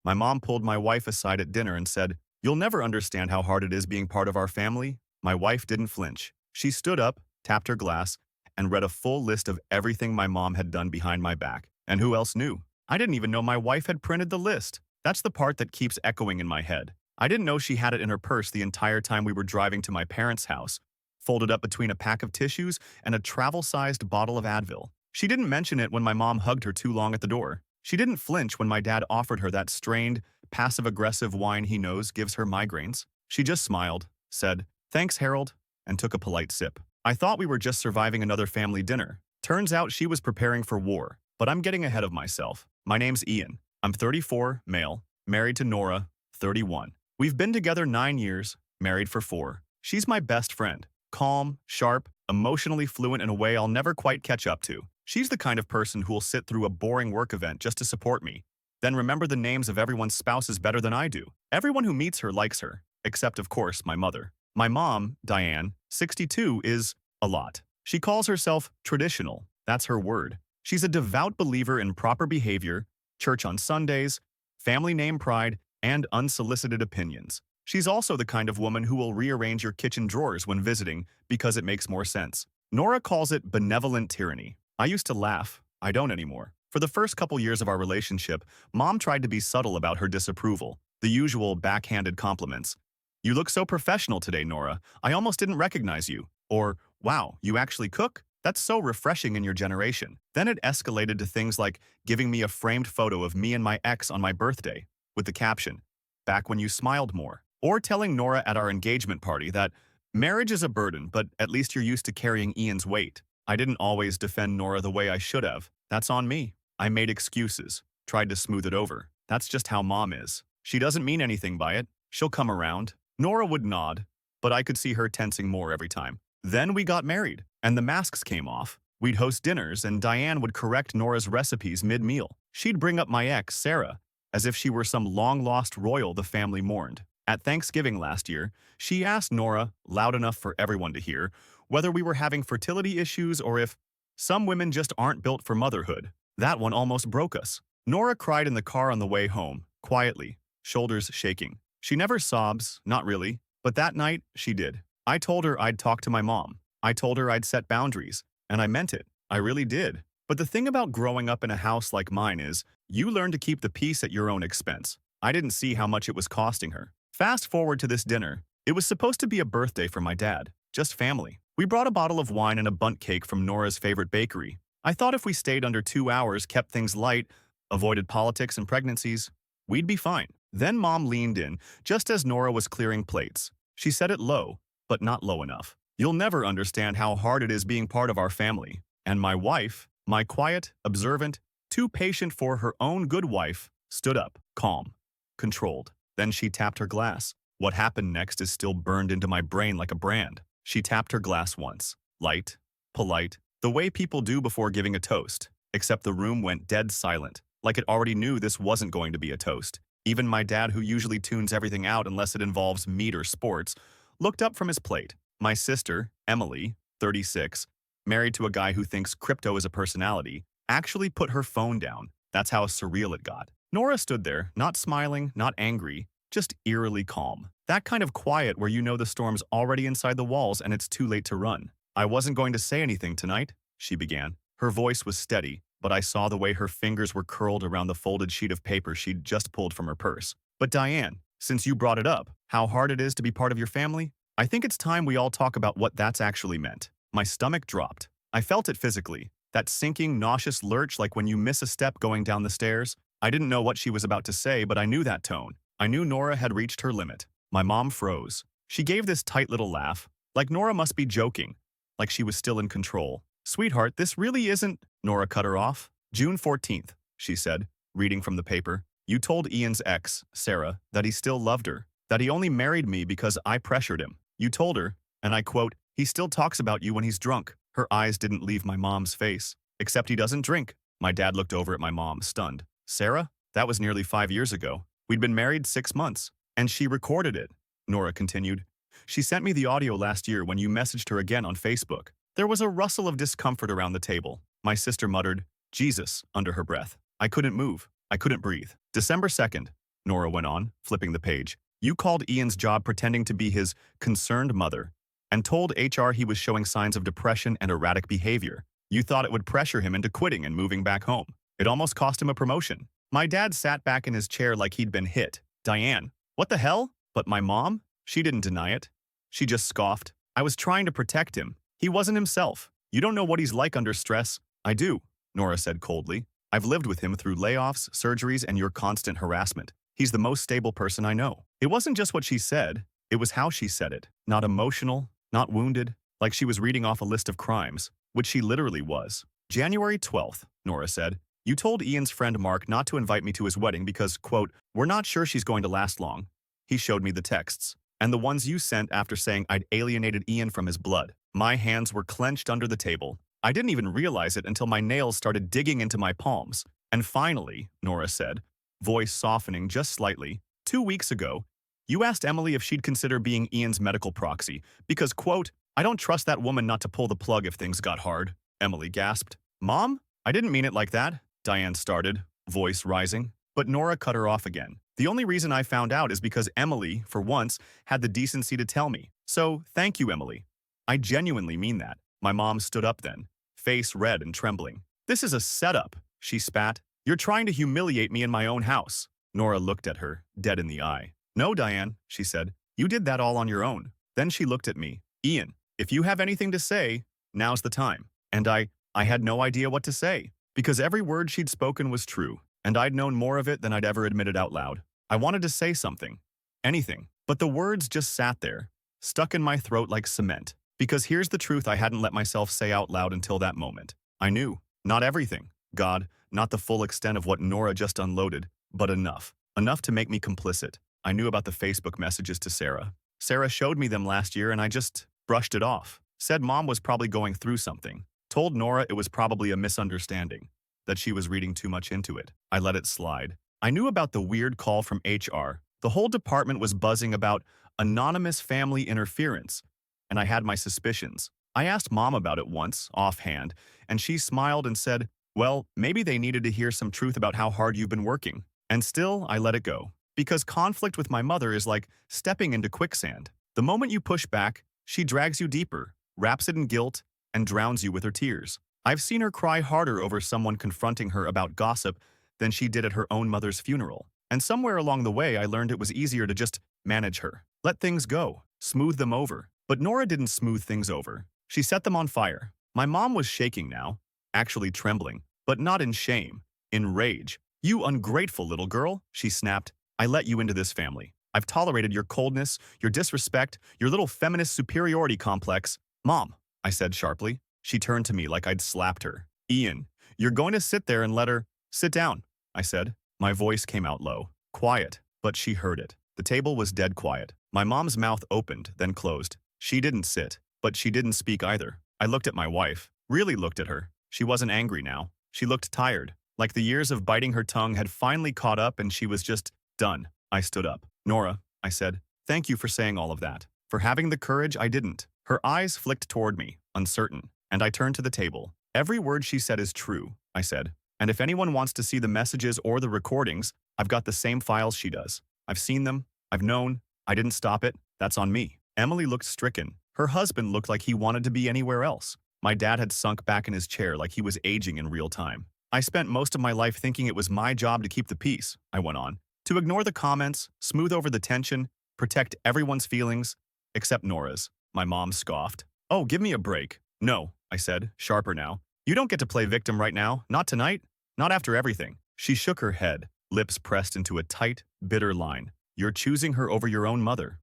My mom pulled my wife aside at dinner and said, "You'll never understand how hard it is being part of our family." My wife didn't flinch. She stood up, tapped her glass, and read a full list of everything my mom had done behind my back. And who else knew? I didn't even know my wife had printed the list. That's the part that keeps echoing in my head. I didn't know she had it in her purse the entire time we were driving to my parents' house, folded up between a pack of tissues and a travel-sized bottle of Advil. She didn't mention it when my mom hugged her too long at the door. She didn't flinch when my dad offered her that strained, passive-aggressive wine he knows gives her migraines. She just smiled, said, "Thanks, Harold," and took a polite sip. I thought we were just surviving another family dinner. Turns out she was preparing for war, but I'm getting ahead of myself. My name's Ian. I'm 34, male, married to Nora, 31. We've been together 9 years, married for 4. She's my best friend. Calm, sharp, emotionally fluent in a way I'll never quite catch up to. She's the kind of person who'll sit through a boring work event just to support me, then remember the names of everyone's spouses better than I do. Everyone who meets her likes her, except, of course, my mother. My mom, Diane, 62, is a lot. She calls herself traditional. That's her word. She's a devout believer in proper behavior, church on Sundays, family name pride, and unsolicited opinions. She's also the kind of woman who will rearrange your kitchen drawers when visiting because it makes more sense. Nora calls it benevolent tyranny. I used to laugh. I don't anymore. For the first couple years of our relationship, Mom tried to be subtle about her disapproval, the usual backhanded compliments. "You look so professional today, Nora. I almost didn't recognize you." Or, "Wow, you actually cook? That's so refreshing in your generation." Then it escalated to things like giving me a framed photo of me and my ex on my birthday, with the caption, "Back when you smiled more." Or telling Nora at our engagement party that marriage is a burden, but at least you're used to carrying Ian's weight. I didn't always defend Nora the way I should have. That's on me. I made excuses, tried to smooth it over. That's just how Mom is. She doesn't mean anything by it. She'll come around. Nora would nod, but I could see her tensing more every time. Then we got married, and the masks came off. We'd host dinners, and Diane would correct Nora's recipes mid-meal. She'd bring up my ex, Sarah, as if she were some long-lost royal the family mourned. At Thanksgiving last year, she asked Nora, loud enough for everyone to hear, whether we were having fertility issues or if some women just aren't built for motherhood. That one almost broke us. Nora cried in the car on the way home, quietly, shoulders shaking. She never sobs, not really, but that night, she did. I told her I'd talk to my mom. I told her I'd set boundaries, and I meant it. I really did. But the thing about growing up in a house like mine is, you learn to keep the peace at your own expense. I didn't see how much it was costing her. Fast forward to this dinner. It was supposed to be a birthday for my dad, just family. We brought a bottle of wine and a bundt cake from Nora's favorite bakery. I thought if we stayed under 2 hours, kept things light, avoided politics and pregnancies, we'd be fine. Then Mom leaned in, just as Nora was clearing plates. She said it low, but not low enough. "You'll never understand how hard it is being part of our family." And my wife, my quiet, observant, too patient for her own good wife, stood up, calm, controlled. Then she tapped her glass. What happened next is still burned into my brain like a brand. She tapped her glass once, light, polite, the way people do before giving a toast, except the room went dead silent, like it already knew this wasn't going to be a toast. Even my dad, who usually tunes everything out unless it involves meat or sports, looked up from his plate. My sister, Emily, 36, married to a guy who thinks crypto is a personality, actually put her phone down. That's how surreal it got. Nora stood there, not smiling, not angry, just eerily calm. That kind of quiet where you know the storm's already inside the walls and it's too late to run. "I wasn't going to say anything tonight," she began. Her voice was steady, but I saw the way her fingers were curled around the folded sheet of paper she'd just pulled from her purse. "But Diane, since you brought it up, how hard it is to be part of your family, I think it's time we all talk about what that's actually meant." My stomach dropped. I felt it physically, that sinking, nauseous lurch like when you miss a step going down the stairs. I didn't know what she was about to say, but I knew that tone. I knew Nora had reached her limit. My mom froze. She gave this tight little laugh, like Nora must be joking, like she was still in control. "Sweetheart, this really isn't—" Nora cut her off. "June 14th, she said, reading from the paper. "You told Ian's ex, Sarah, that he still loved her, that he only married me because I pressured him. You told her, and I quote, 'He still talks about you when he's drunk.'" Her eyes didn't leave my mom's face. "Except he doesn't drink." My dad looked over at my mom, stunned. "Sarah? That was nearly 5 years ago. We'd been married 6 months. And she recorded it," Nora continued. "She sent me the audio last year when you messaged her again on Facebook." There was a rustle of discomfort around the table. My sister muttered, "Jesus," under her breath. I couldn't move. I couldn't breathe. December 2nd. Nora went on, flipping the page. You called Ian's job pretending to be his concerned mother and told HR he was showing signs of depression and erratic behavior. You thought it would pressure him into quitting and moving back home. It almost cost him a promotion. My dad sat back in his chair like he'd been hit. Diane, what the hell? But my mom? She didn't deny it. She just scoffed. I was trying to protect him. He wasn't himself. You don't know what he's like under stress. I do, Nora said coldly. I've lived with him through layoffs, surgeries, and your constant harassment. He's the most stable person I know. It wasn't just what she said. It was how she said it. Not emotional, not wounded, like she was reading off a list of crimes, which she literally was. January 12th, Nora said. You told Ian's friend Mark not to invite me to his wedding because, quote, we're not sure she's going to last long. He showed me the texts, and the ones you sent after saying I'd alienated Ian from his blood. My hands were clenched under the table. I didn't even realize it until my nails started digging into my palms. And finally, Nora said, voice softening just slightly, 2 weeks ago, you asked Emily if she'd consider being Ian's medical proxy because, quote, I don't trust that woman not to pull the plug if things got hard. Emily gasped. Mom? I didn't mean it like that, Diane started, voice rising. But Nora cut her off again. The only reason I found out is because Emily, for once, had the decency to tell me. So, thank you, Emily. I genuinely mean that. My mom stood up then, face red and trembling. This is a setup, she spat. You're trying to humiliate me in my own house. Nora looked at her, dead in the eye. No, Diane, she said. You did that all on your own. Then she looked at me. Ian, if you have anything to say, now's the time. And I had no idea what to say, because every word she'd spoken was true, and I'd known more of it than I'd ever admitted out loud. I wanted to say something, anything, but the words just sat there, stuck in my throat like cement. Because here's the truth I hadn't let myself say out loud until that moment. I knew, not everything, God, not the full extent of what Nora just unloaded, but enough. Enough to make me complicit. I knew about the Facebook messages to Sarah. Sarah showed me them last year and I just brushed it off. Said Mom was probably going through something. Told Nora it was probably a misunderstanding, that she was reading too much into it. I let it slide. I knew about the weird call from HR. The whole department was buzzing about anonymous family interference, and I had my suspicions. I asked Mom about it once, offhand, and she smiled and said, well, maybe they needed to hear some truth about how hard you've been working. And still, I let it go. Because conflict with my mother is like stepping into quicksand. The moment you push back, she drags you deeper, wraps it in guilt, and drowns you with her tears. I've seen her cry harder over someone confronting her about gossip than she did at her own mother's funeral. And somewhere along the way, I learned it was easier to just manage her. Let things go. Smooth them over. But Nora didn't smooth things over. She set them on fire. My mom was shaking now, actually trembling, but not in shame, in rage. You ungrateful little girl, she snapped. I let you into this family. I've tolerated your coldness, your disrespect, your little feminist superiority complex. Mom, I said sharply. She turned to me like I'd slapped her. Ian, you're going to sit there and let her… Sit down, I said. My voice came out low, quiet, but she heard it. The table was dead quiet. My mom's mouth opened, then closed. She didn't sit, but she didn't speak either. I looked at my wife, really looked at her. She wasn't angry now. She looked tired, like the years of biting her tongue had finally caught up and she was just done. I stood up. Nora, I said, thank you for saying all of that. For having the courage I didn't. Her eyes flicked toward me, uncertain, and I turned to the table. Every word she said is true, I said. And if anyone wants to see the messages or the recordings, I've got the same files she does. I've seen them. I've known. I didn't stop it. That's on me. Emily looked stricken. Her husband looked like he wanted to be anywhere else. My dad had sunk back in his chair like he was aging in real time. I spent most of my life thinking it was my job to keep the peace, I went on. To ignore the comments, smooth over the tension, protect everyone's feelings, except Nora's. My mom scoffed. Oh, give me a break. No, I said, sharper now. You don't get to play victim right now. Not tonight. Not after everything. She shook her head, lips pressed into a tight, bitter line. You're choosing her over your own mother.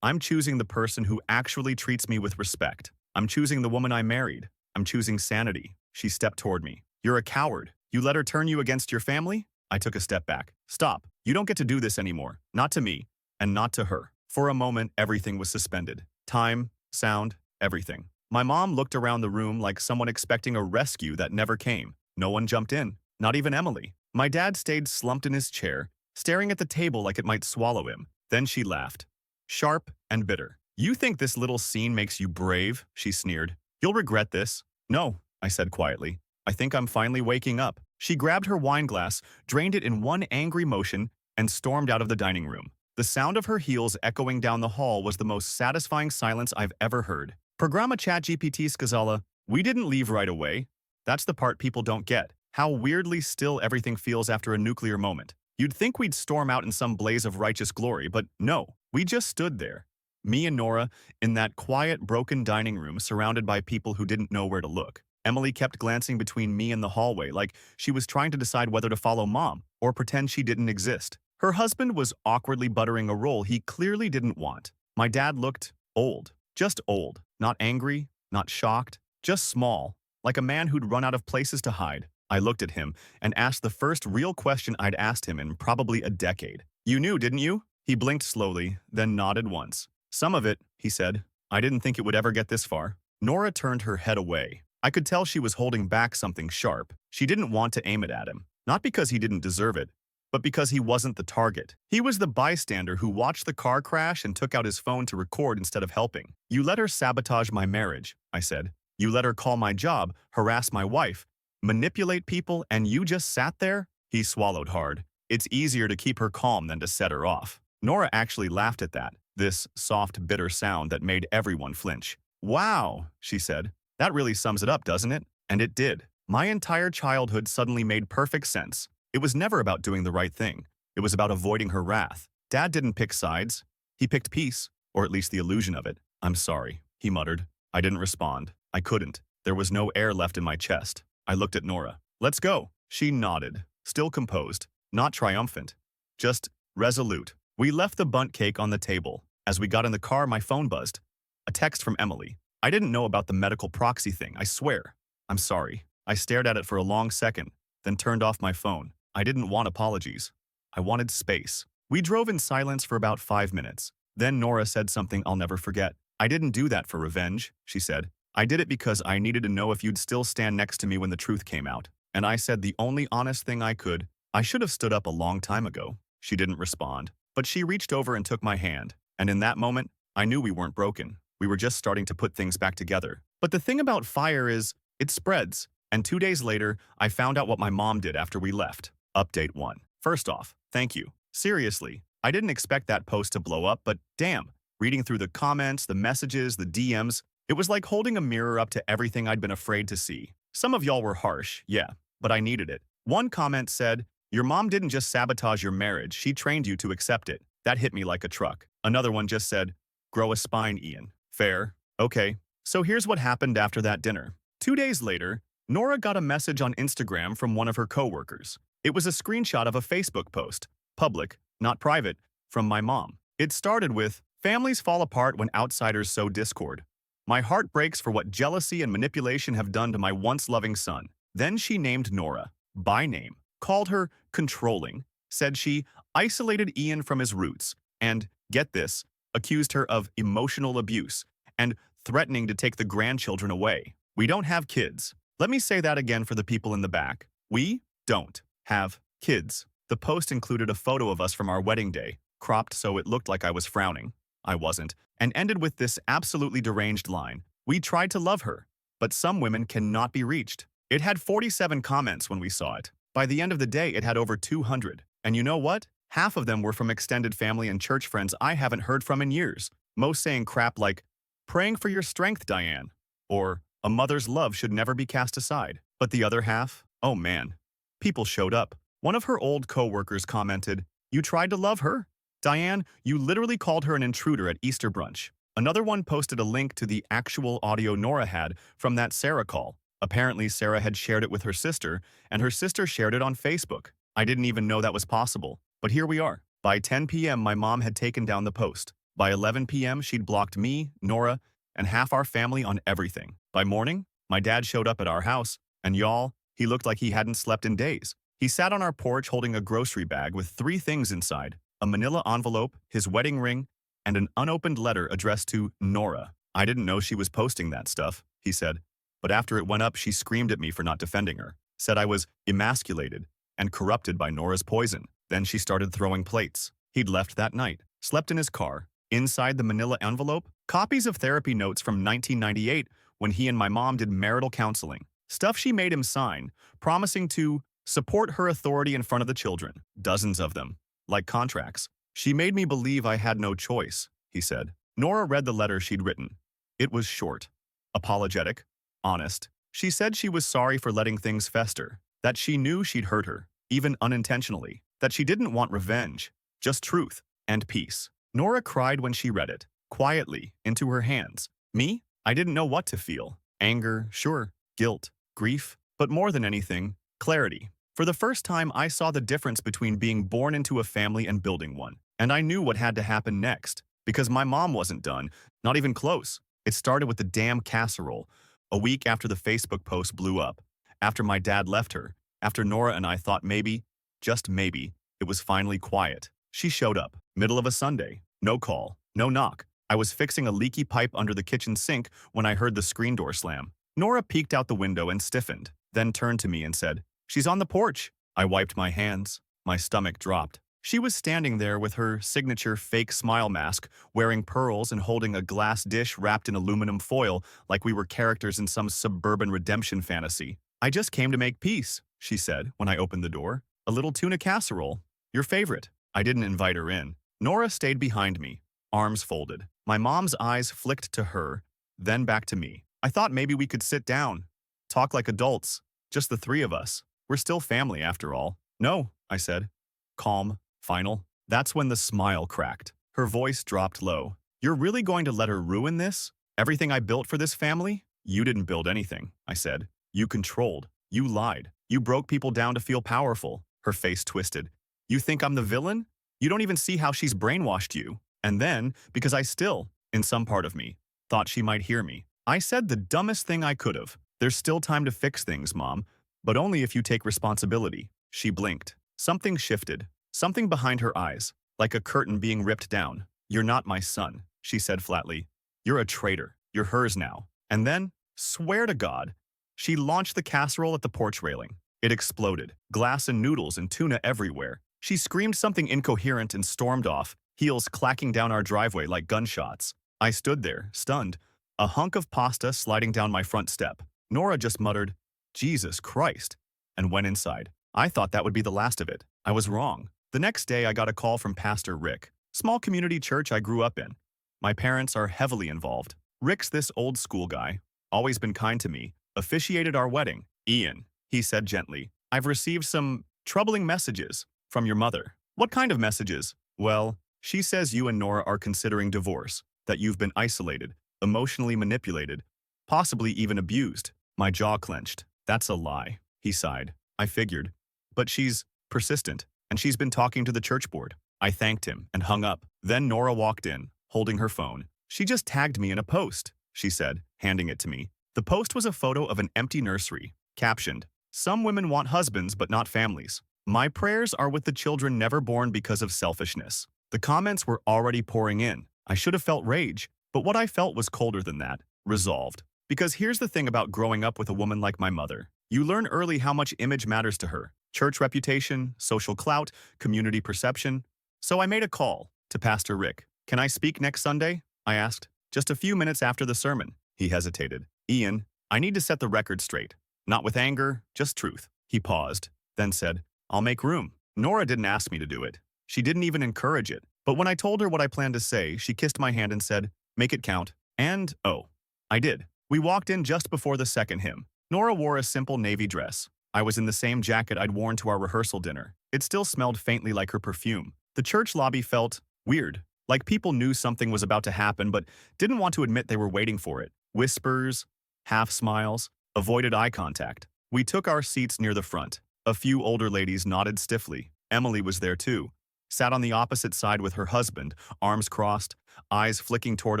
I'm choosing the person who actually treats me with respect. I'm choosing the woman I married. I'm choosing sanity. She stepped toward me. You're a coward. You let her turn you against your family? I took a step back. Stop. You don't get to do this anymore. Not to me, and not to her. For a moment, everything was suspended. Time, sound, everything. My mom looked around the room like someone expecting a rescue that never came. No one jumped in, not even Emily. My dad stayed slumped in his chair, staring at the table like it might swallow him. Then she laughed. Sharp and bitter. You think this little scene makes you brave? She sneered. You'll regret this. No, I said quietly. I think I'm finally waking up. She grabbed her wine glass, drained it in one angry motion, and stormed out of the dining room. The sound of her heels echoing down the hall was the most satisfying silence I've ever heard. Programa ChatGPT skazala, we didn't leave right away. That's the part people don't get. How weirdly still everything feels after a nuclear moment. You'd think we'd storm out in some blaze of righteous glory, but no, we just stood there. Me and Nora, in that quiet, broken dining room surrounded by people who didn't know where to look. Emily kept glancing between me and the hallway like she was trying to decide whether to follow Mom or pretend she didn't exist. Her husband was awkwardly buttering a roll he clearly didn't want. My dad looked old. Just old. Not angry, not shocked, just small, like a man who'd run out of places to hide. I looked at him and asked the first real question I'd asked him in probably a decade. You knew, didn't you? He blinked slowly, then nodded once. Some of it, he said. I didn't think it would ever get this far. Nora turned her head away. I could tell she was holding back something sharp. She didn't want to aim it at him. Not because he didn't deserve it, but because he wasn't the target. He was the bystander who watched the car crash and took out his phone to record instead of helping. You let her sabotage my marriage, I said. You let her call my job, harass my wife, manipulate people, and you just sat there? He swallowed hard. It's easier to keep her calm than to set her off. Nora actually laughed at that, this soft, bitter sound that made everyone flinch. Wow, she said. That really sums it up, doesn't it? And it did. My entire childhood suddenly made perfect sense. It was never about doing the right thing. It was about avoiding her wrath. Dad didn't pick sides. He picked peace, or at least the illusion of it. I'm sorry, he muttered. I didn't respond. I couldn't. There was no air left in my chest. I looked at Nora. Let's go. She nodded, still composed, not triumphant, just resolute. We left the bundt cake on the table. As we got in the car, my phone buzzed. A text from Emily. I didn't know about the medical proxy thing, I swear. I'm sorry. I stared at it for a long second, then turned off my phone. I didn't want apologies. I wanted space. We drove in silence for about 5 minutes. Then Nora said something I'll never forget. I didn't do that for revenge, she said. I did it because I needed to know if you'd still stand next to me when the truth came out. And I said the only honest thing I could. I should have stood up a long time ago. She didn't respond. But she reached over and took my hand. And in that moment, I knew we weren't broken. We were just starting to put things back together. But the thing about fire is, it spreads. And 2 days later, I found out what my mom did after we left. Update 1. First off, thank you. Seriously, I didn't expect that post to blow up, but damn, reading through the comments, the messages, the DMs, it was like holding a mirror up to everything I'd been afraid to see. Some of y'all were harsh, yeah, but I needed it. One comment said, your mom didn't just sabotage your marriage, she trained you to accept it. That hit me like a truck. Another one just said, grow a spine, Ian. Fair. Okay. So here's what happened after that dinner. 2 days later, Nora got a message on Instagram from one of her coworkers. It was a screenshot of a Facebook post, public, not private, from my mom. It started with, families fall apart when outsiders sow discord. My heart breaks for what jealousy and manipulation have done to my once loving son. Then she named Nora, by name, called her controlling, said she isolated Ian from his roots, and, get this, accused her of emotional abuse and threatening to take the grandchildren away. We don't have kids. Let me say that again for the people in the back. We don't have kids. The post included a photo of us from our wedding day, cropped so it looked like I was frowning. I wasn't, and ended with this absolutely deranged line. We tried to love her, but some women cannot be reached. It had 47 comments when we saw it. By the end of the day, it had over 200. And you know what? Half of them were from extended family and church friends I haven't heard from in years. Most saying crap like, praying for your strength, Diane, or a mother's love should never be cast aside. But the other half? Oh man. People showed up. One of her old co-workers commented, you tried to love her? Diane, you literally called her an intruder at Easter brunch. Another one posted a link to the actual audio Nora had from that Sarah call. Apparently, Sarah had shared it with her sister, and her sister shared it on Facebook. I didn't even know that was possible. But here we are. By 10 p.m., my mom had taken down the post. By 11 p.m., she'd blocked me, Nora, and half our family on everything. By morning, my dad showed up at our house, and y'all, he looked like he hadn't slept in days. He sat on our porch holding a grocery bag with 3 things inside, a manila envelope, his wedding ring, and an unopened letter addressed to Nora. I didn't know she was posting that stuff, he said. But after it went up, she screamed at me for not defending her, said I was emasculated and corrupted by Nora's poison. Then she started throwing plates. He'd left that night, slept in his car. Inside the manila envelope, copies of therapy notes from 1998 when he and my mom did marital counseling. Stuff she made him sign, promising to support her authority in front of the children. Dozens of them. like contracts. She made me believe I had no choice, he said. Nora read the letter she'd written. It was short, apologetic, honest. She said she was sorry for letting things fester, that she knew she'd hurt her, even unintentionally, that she didn't want revenge, just truth and peace. Nora cried when she read it, quietly, into her hands. Me? I didn't know what to feel. Anger, sure, guilt, grief, but more than anything, clarity. For the first time, I saw the difference between being born into a family and building one. And I knew what had to happen next, because my mom wasn't done, not even close. It started with the damn casserole, a week after the Facebook post blew up, after my dad left her, after Nora and I thought maybe, just maybe, it was finally quiet. She showed up, middle of a Sunday, no call, no knock. I was fixing a leaky pipe under the kitchen sink when I heard the screen door slam. Nora peeked out the window and stiffened, then turned to me and said, "She's on the porch." I wiped my hands. My stomach dropped. She was standing there with her signature fake smile mask, wearing pearls and holding a glass dish wrapped in aluminum foil like we were characters in some suburban redemption fantasy. "I just came to make peace," she said when I opened the door. "A little tuna casserole. Your favorite." I didn't invite her in. Nora stayed behind me, arms folded. My mom's eyes flicked to her, then back to me. I thought maybe we could sit down, talk like adults, just the three of us. We're still family after all. "No," I said. Calm, final. That's when the smile cracked. Her voice dropped low. "You're really going to let her ruin this? Everything I built for this family?" "You didn't build anything," I said. "You controlled. You lied. You broke people down to feel powerful." Her face twisted. "You think I'm the villain? You don't even see how she's brainwashed you." And then, because I still, in some part of me, thought she might hear me, I said the dumbest thing I could have. "There's still time to fix things, Mom, but only if you take responsibility." She blinked. Something shifted. Something behind her eyes, like a curtain being ripped down. "You're not my son," she said flatly. "You're a traitor. You're hers now." And then, swear to God, she launched the casserole at the porch railing. It exploded. Glass and noodles and tuna everywhere. She screamed something incoherent and stormed off, heels clacking down our driveway like gunshots. I stood there, stunned, a hunk of pasta sliding down my front step. Nora just muttered, "Jesus Christ," and went inside. I thought that would be the last of it. I was wrong. The next day, I got a call from Pastor Rick, small community church I grew up in. My parents are heavily involved. Rick's this old school guy, always been kind to me, officiated our wedding. "Ian," he said gently, "I've received some troubling messages from your mother." "What kind of messages?" "Well, she says you and Nora are considering divorce, that you've been isolated, emotionally manipulated, possibly even abused." My jaw clenched. "That's a lie," he sighed. I figured. "But she's persistent, and she's been talking to the church board." I thanked him and hung up. Then Nora walked in, holding her phone. "She just tagged me in a post," she said, handing it to me. The post was a photo of an empty nursery, captioned, "Some women want husbands but not families. My prayers are with the children never born because of selfishness." The comments were already pouring in. I should have felt rage, but what I felt was colder than that, resolved. Because here's the thing about growing up with a woman like my mother. You learn early how much image matters to her. Church reputation, social clout, community perception. So I made a call to Pastor Rick. "Can I speak next Sunday?" I asked. "Just a few minutes after the sermon." He hesitated. "Ian, I need to set the record straight. Not with anger, just truth." He paused, then said, "I'll make room." Nora didn't ask me to do it. She didn't even encourage it. But when I told her what I planned to say, she kissed my hand and said, "Make it count." And, oh, I did. We walked in just before the second hymn. Nora wore a simple navy dress. I was in the same jacket I'd worn to our rehearsal dinner. It still smelled faintly like her perfume. The church lobby felt weird, like people knew something was about to happen but didn't want to admit they were waiting for it. Whispers, half smiles, avoided eye contact. We took our seats near the front. A few older ladies nodded stiffly. Emily was there too. Sat on the opposite side with her husband, arms crossed, eyes flicking toward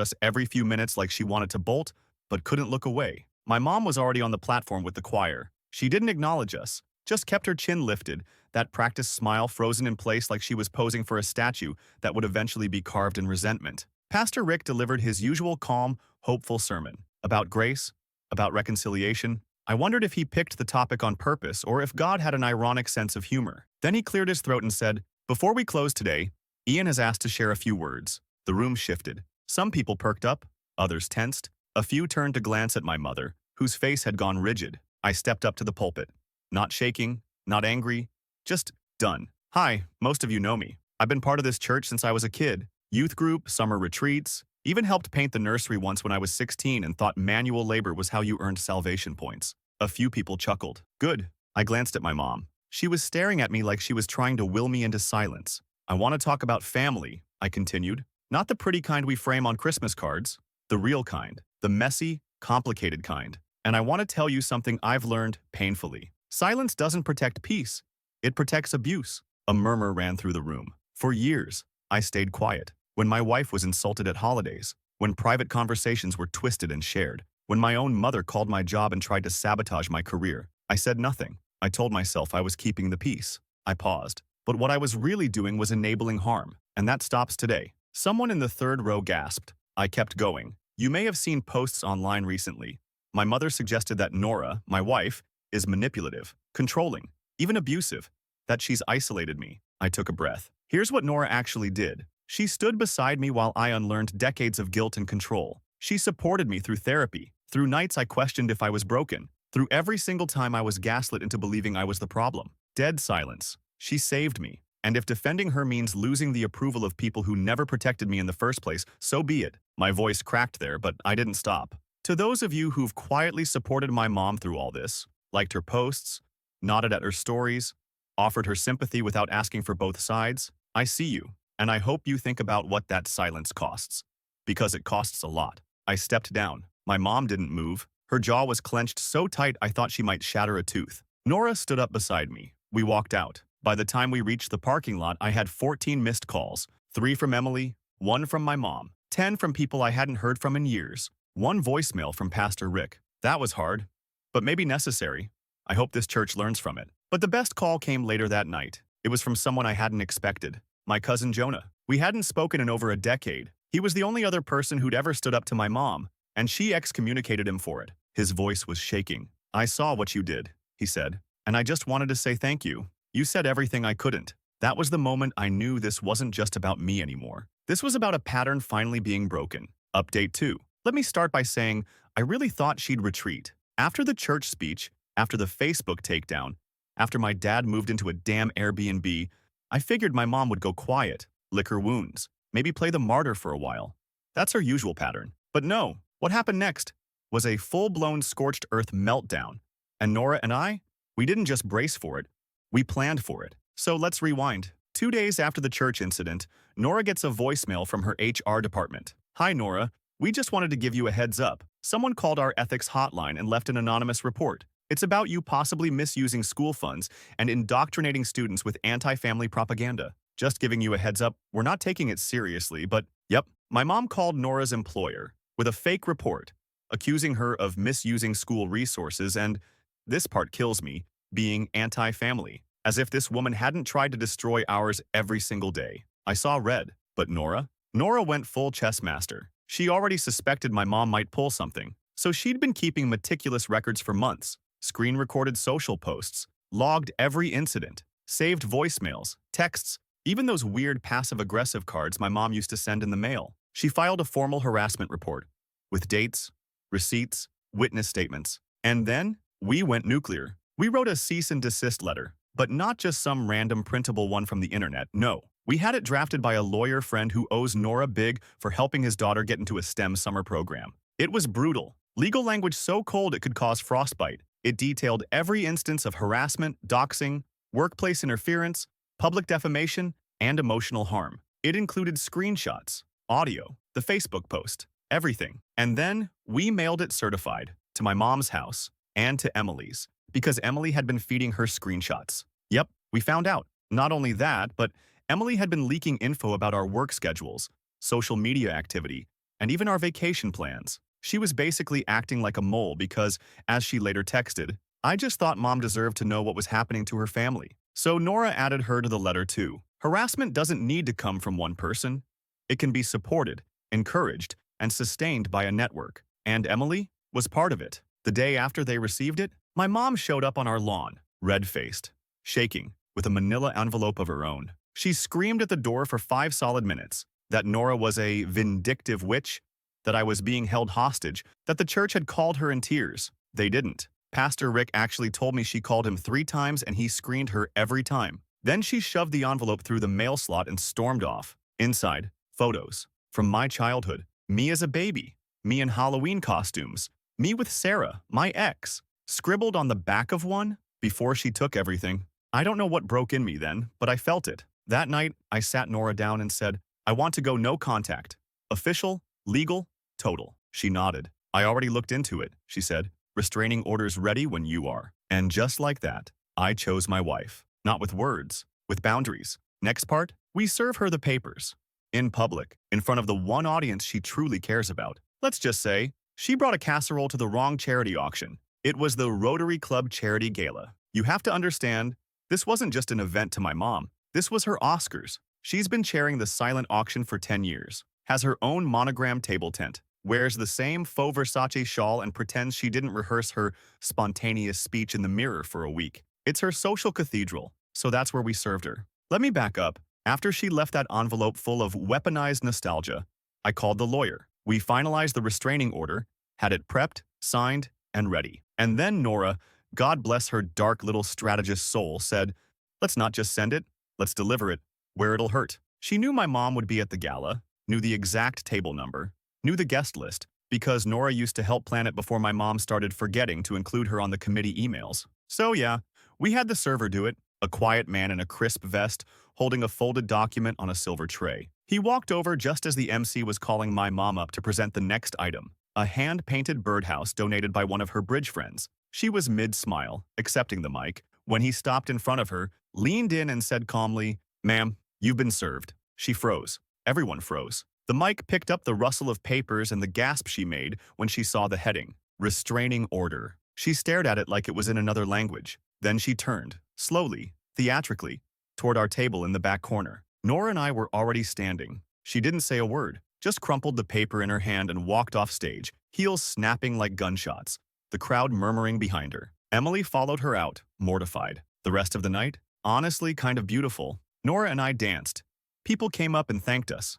us every few minutes like she wanted to bolt, but couldn't look away. My mom was already on the platform with the choir. She didn't acknowledge us, just kept her chin lifted, that practiced smile frozen in place like she was posing for a statue that would eventually be carved in resentment. Pastor Rick delivered his usual calm, hopeful sermon. About grace, about reconciliation. I wondered if he picked the topic on purpose or if God had an ironic sense of humor. Then he cleared his throat and said, "Before we close today, Ian has asked to share a few words." The room shifted. Some people perked up, others tensed. A few turned to glance at my mother, whose face had gone rigid. I stepped up to the pulpit. Not shaking, not angry, just done. "Hi, most of you know me. I've been part of this church since I was a kid. Youth group, summer retreats, even helped paint the nursery once when I was 16 and thought manual labor was how you earned salvation points. A few people chuckled. Good. I glanced at my mom. She was staring at me like she was trying to will me into silence. I want to talk about family, I continued. Not the pretty kind we frame on Christmas cards. The real kind. The messy, complicated kind. And I want to tell you something I've learned painfully. Silence doesn't protect peace. It protects abuse. A murmur ran through the room. For years, I stayed quiet. When my wife was insulted at holidays, when private conversations were twisted and shared, when my own mother called my job and tried to sabotage my career, I said nothing. I told myself I was keeping the peace. I paused. But what I was really doing was enabling harm, and that stops today. Someone in the third row gasped. I kept going. You may have seen posts online recently. My mother suggested that Nora, my wife, is manipulative, controlling, even abusive, that she's isolated me. I took a breath. Here's what Nora actually did. She stood beside me while I unlearned decades of guilt and control. She supported me through therapy, through nights I questioned if I was broken, through every single time I was gaslit into believing I was the problem. Dead silence. She saved me. And if defending her means losing the approval of people who never protected me in the first place, so be it. My voice cracked there, but I didn't stop. To those of you who've quietly supported my mom through all this, liked her posts, nodded at her stories, offered her sympathy without asking for both sides, I see you, and I hope you think about what that silence costs. Because it costs a lot. I stepped down. My mom didn't move. Her jaw was clenched so tight I thought she might shatter a tooth. Nora stood up beside me. We walked out. By the time we reached the parking lot, I had 14 missed calls. 3 from Emily, 1 from my mom, 10 from people I hadn't heard from in years, 1 voicemail from Pastor Rick. That was hard, but maybe necessary. I hope this church learns from it. But the best call came later that night. It was from someone I hadn't expected. My cousin Jonah. We hadn't spoken in over a decade. He was the only other person who'd ever stood up to my mom, and she excommunicated him for it. His voice was shaking. I saw what you did, he said, and I just wanted to say thank you. You said everything I couldn't. That was the moment I knew this wasn't just about me anymore. This was about a pattern finally being broken. Update 2. Let me start by saying I really thought she'd retreat. After the church speech, after the Facebook takedown, after my dad moved into a damn Airbnb, I figured my mom would go quiet, lick her wounds, maybe play the martyr for a while. That's her usual pattern. But no, what happened next was a full-blown scorched earth meltdown. And Nora and I, we didn't just brace for it, we planned for it. So let's rewind. 2 days after the church incident, Nora gets a voicemail from her HR department. Hi Nora, we just wanted to give you a heads up. Someone called our ethics hotline and left an anonymous report. It's about you possibly misusing school funds and indoctrinating students with anti-family propaganda. Just giving you a heads up, we're not taking it seriously, but yep, my mom called Nora's employer with a fake report, accusing her of misusing school resources and, this part kills me, being anti-family, as if this woman hadn't tried to destroy ours every single day. I saw red, but Nora? Nora went full chess master. She already suspected my mom might pull something, so she'd been keeping meticulous records for months, screen-recorded social posts, logged every incident, saved voicemails, texts, even those weird passive-aggressive cards my mom used to send in the mail. She filed a formal harassment report, with dates, receipts, witness statements. And then, we went nuclear. We wrote a cease and desist letter, but not just some random printable one from the internet, no. We had it drafted by a lawyer friend who owes Nora big for helping his daughter get into a STEM summer program. It was brutal. Legal language so cold it could cause frostbite. It detailed every instance of harassment, doxing, workplace interference, public defamation, and emotional harm. It included screenshots, audio, the Facebook post, everything. And then we mailed it certified to my mom's house and to Emily's, because Emily had been feeding her screenshots. Yep, we found out. Not only that, but Emily had been leaking info about our work schedules, social media activity, and even our vacation plans. She was basically acting like a mole because, as she later texted, I just thought mom deserved to know what was happening to her family. So Nora added her to the letter too. Harassment doesn't need to come from one person. It can be supported, encouraged, and sustained by a network. And Emily was part of it. The day after they received it, my mom showed up on our lawn, red-faced, shaking, with a manila envelope of her own. She screamed at the door for 5 solid minutes that Nora was a vindictive witch, that I was being held hostage, that the church had called her in tears. They didn't. Pastor Rick actually told me she called him 3 times and he screened her every time. Then she shoved the envelope through the mail slot and stormed off. Inside, photos. From my childhood. Me as a baby. Me in Halloween costumes. Me with Sarah, my ex. Scribbled on the back of one before she took everything. I don't know what broke in me then, but I felt it. That night, I sat Nora down and said, I want to go no contact. Official, legal, total. She nodded. I already looked into it, she said. Restraining orders ready when you are. And just like that, I chose my wife. Not with words, with boundaries. Next part, we serve her the papers. In public, in front of the one audience she truly cares about. Let's just say, she brought a casserole to the wrong charity auction. It was the Rotary Club Charity Gala. You have to understand, this wasn't just an event to my mom. This was her Oscars. She's been chairing the silent auction for 10 years. Has her own monogram table tent. Wears the same faux Versace shawl and pretends she didn't rehearse her spontaneous speech in the mirror for a week. It's her social cathedral, so that's where we served her. Let me back up. After she left that envelope full of weaponized nostalgia, I called the lawyer. We finalized the restraining order, had it prepped, signed, and ready. And then Nora, God bless her dark little strategist soul, said, let's not just send it, let's deliver it where it'll hurt. She knew my mom would be at the gala, knew the exact table number, knew the guest list, because Nora used to help plan it before my mom started forgetting to include her on the committee emails. So yeah, we had the server do it, a quiet man in a crisp vest, holding a folded document on a silver tray. He walked over just as the MC was calling my mom up to present the next item, a hand-painted birdhouse donated by one of her bridge friends. She was mid-smile, accepting the mic, when he stopped in front of her, leaned in and said calmly, "Ma'am, you've been served." She froze. Everyone froze. The mic picked up the rustle of papers and the gasp she made when she saw the heading, Restraining Order. She stared at it like it was in another language. Then she turned, slowly, theatrically, toward our table in the back corner. Nora and I were already standing. She didn't say a word, just crumpled the paper in her hand and walked off stage, heels snapping like gunshots, the crowd murmuring behind her. Emily followed her out, mortified. The rest of the night, honestly kind of beautiful. Nora and I danced. People came up and thanked us.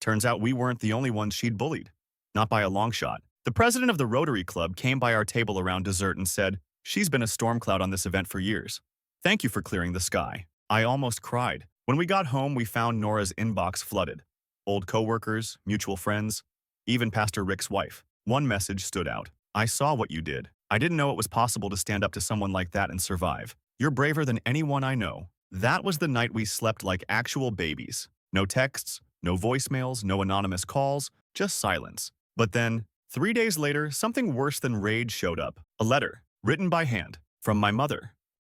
Turns out we weren't the only ones she'd bullied. Not by a long shot. The president of the Rotary Club came by our table around dessert and said, she's been a storm cloud on this event for years. Thank you for clearing the sky. I almost cried. When we got home, we found Nora's inbox flooded. Old coworkers, mutual friends, even Pastor Rick's wife. One message stood out. I saw what you did. I didn't know it was possible to stand up to someone like that and survive. You're braver than anyone I know. That was the night we slept like actual babies. No texts, no voicemails, no anonymous calls, just silence. But then, 3 days later, something worse than rage showed up. A letter, written by hand, from my mother.